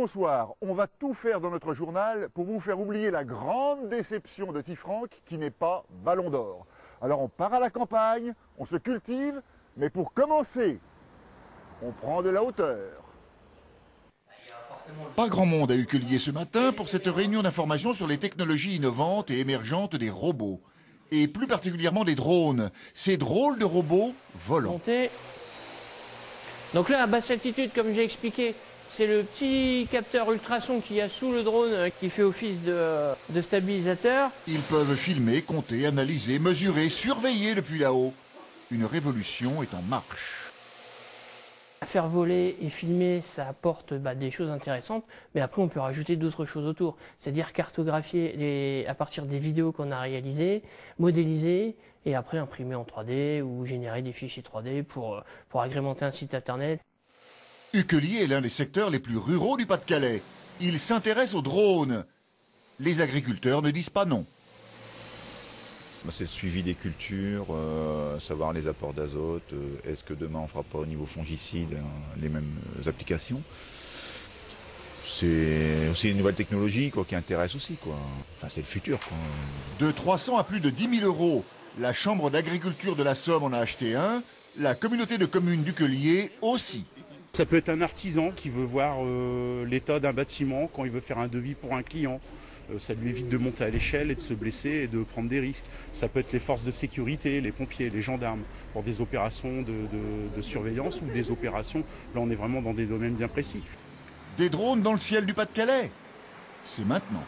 soir, on va tout faire dans notre journal pour vous faire oublier la grande déception de Tifranc qui n'est pas Ballon d'Or. Alors on part à la campagne, on se cultive, mais pour commencer, on prend de la hauteur. Pas grand monde à Ucquelier ce matin pour cette réunion d'information sur les technologies innovantes et émergentes des robots. Et plus particulièrement des drones. Ces drôles de robots volants. Monter. Donc là, à basse altitude, comme j'ai expliqué, c'est le petit capteur ultrason qu'il y a sous le drone qui fait office de stabilisateur. Ils peuvent filmer, compter, analyser, mesurer, surveiller depuis là-haut. Une révolution est en marche. Faire voler et filmer, ça apporte des choses intéressantes, mais après on peut rajouter d'autres choses autour. C'est-à-dire cartographier à partir des vidéos qu'on a réalisées, modéliser et après imprimer en 3D ou générer des fichiers 3D pour agrémenter un site internet. Ucquelier est l'un des secteurs les plus ruraux du Pas-de-Calais. Il s'intéresse aux drones. Les agriculteurs ne disent pas non. C'est le suivi des cultures, savoir les apports d'azote, est-ce que demain on ne fera pas au niveau fongicide les mêmes applications. C'est aussi une nouvelle technologie qui intéresse aussi. Enfin, c'est le futur. De 300 à plus de 10 000 euros, la Chambre d'agriculture de la Somme en a acheté un, la communauté de communes d'Ucquelier aussi. Ça peut être un artisan qui veut voir l'état d'un bâtiment quand il veut faire un devis pour un client. Ça lui évite de monter à l'échelle et de se blesser et de prendre des risques. Ça peut être les forces de sécurité, les pompiers, les gendarmes, pour des opérations de surveillance ou des opérations, là on est vraiment dans des domaines bien précis. Des drones dans le ciel du Pas-de-Calais, c'est maintenant.